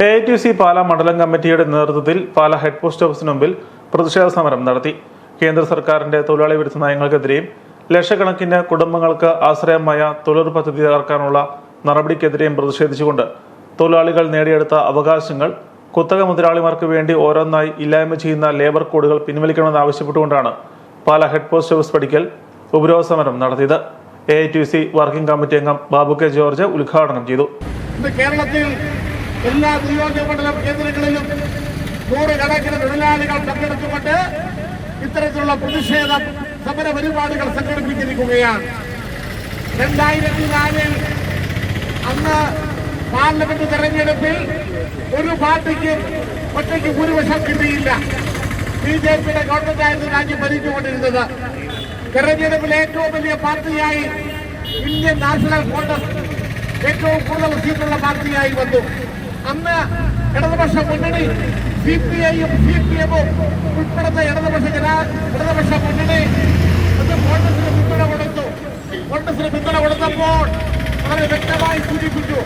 AITC Pala മണ്ഡലം കമ്മിറ്റിയുടെ നേതൃത്വത്തിൽ പാലാ ഹെഡ് പോസ്റ്റ് ഓഫീസിന് മുമ്പിൽ പ്രതിഷേധ സമരം നടത്തി. കേന്ദ്ര സർക്കാരിന്റെ തൊഴിലാളി വിരുദ്ധ നയങ്ങൾക്കെതിരെയും ലക്ഷക്കണക്കിന് കുടുംബങ്ങൾക്ക് ആശ്രയമായ തൊഴിലുറപ്പ് പദ്ധതി തകർക്കാനുള്ള നടപടിക്കെതിരെയും പ്രതിഷേധിച്ചുകൊണ്ട് തൊഴിലാളികൾ നേടിയെടുത്ത അവകാശങ്ങൾ കുത്തക മുതലാളിമാർക്ക് വേണ്ടി ഓരോന്നായി ഇല്ലായ്മ ചെയ്യുന്ന ലേബർ കോഡുകൾ പിൻവലിക്കണമെന്ന് ആവശ്യപ്പെട്ടുകൊണ്ടാണ് പാലാ ഹെഡ് പോസ്റ്റ് ഓഫീസ് പടിക്കൽ ഉപരോധ സമരം നടത്തിയത്. AITC വർക്കിംഗ് കമ്മിറ്റി അംഗം ബാബു കെ ജോർജ് ഉദ്ഘാടനം ചെയ്തു. കേരളത്തിൽ എല്ലാ നിയോജകമണ്ഡലം കേന്ദ്രങ്ങളിലും നൂറുകണക്കിന് തൊഴിലാളികൾ പങ്കെടുത്തുകൊണ്ട് ഇത്തരത്തിലുള്ള പ്രതിഷേധ സമര പരിപാടികൾ സംഘടിപ്പിച്ചിരിക്കുകയാണ്. 2004 അന്ന് പാർലമെന്റ് തെരഞ്ഞെടുപ്പിൽ ഒരു പാർട്ടിക്ക് ഒറ്റയ്ക്ക് ഭൂരിപക്ഷം കിട്ടിയില്ല. BJPയുടെ ഗവൺമെന്റായിരുന്നു രാജ്യം ഭരിച്ചുകൊണ്ടിരുന്നത്. തെരഞ്ഞെടുപ്പിൽ ഏറ്റവും വലിയ പാർട്ടിയായി ഇന്ത്യൻ നാഷണൽ കോൺഗ്രസ് ഏറ്റവും കൂടുതൽ സീറ്റുള്ള പാർട്ടിയായി വന്നു. അന്ന് ഇടതുപക്ഷ മുന്നണി CPIയും CPMഉം ഉൾപ്പെടുന്ന ഇടതുപക്ഷ മുന്നണി അത് കോൺഗ്രസിന് പിന്തുണ കൊടുത്തപ്പോൾ വളരെ വ്യക്തമായി സൂചിപ്പിച്ചു,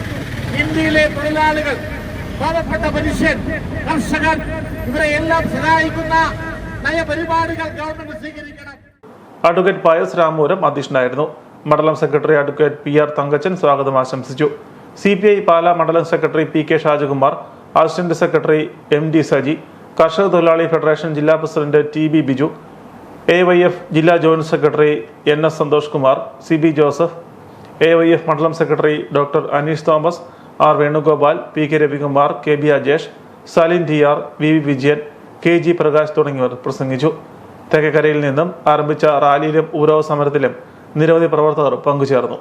ഇന്ത്യയിലെ തൊഴിലാളികൾ, പാവപ്പെട്ട മനുഷ്യൻ, കർഷകർ ഇവരെ എല്ലാം സഹായിക്കുന്ന നയപരിപാടികൾ ഗവൺമെന്റ് സ്വീകരിക്കണം. അഡ്വക്കേറ്റ് പയസ് രാമൂരം അധ്യക്ഷനായിരുന്നു. മണ്ഡലം സെക്രട്ടറി അഡ്വക്കേറ്റ് PR തങ്കച്ചൻ സ്വാഗതം ആശംസിച്ചു. CPI പാലാ മണ്ഡലം secretary PK Shajakumar, assistant secretary MD Saji, കർഷക തൊഴിലാളി ഫെഡറേഷൻ ജില്ലാ പ്രസിഡന്റ് TB ബിജു, AYF ജില്ലാ joint secretary NS Santhosh Kumar, CB Joseph, AYF മണ്ഡലം secretary doctor Aneesh Thomas, R Venugopal, PK Ravikumar, KB Ajesh, Salin TR, VV Vijayan, KG Prakash തുടങ്ങിയവർ പ്രസംഗിച്ചു. തെക്കേക്കരയിൽ നിന്നും ആരംഭിച്ച റാലിയിലും ഉപരോധ സമരത്തിലും നിരവധി പ്രവർത്തകർ പങ്കുചേർന്നു.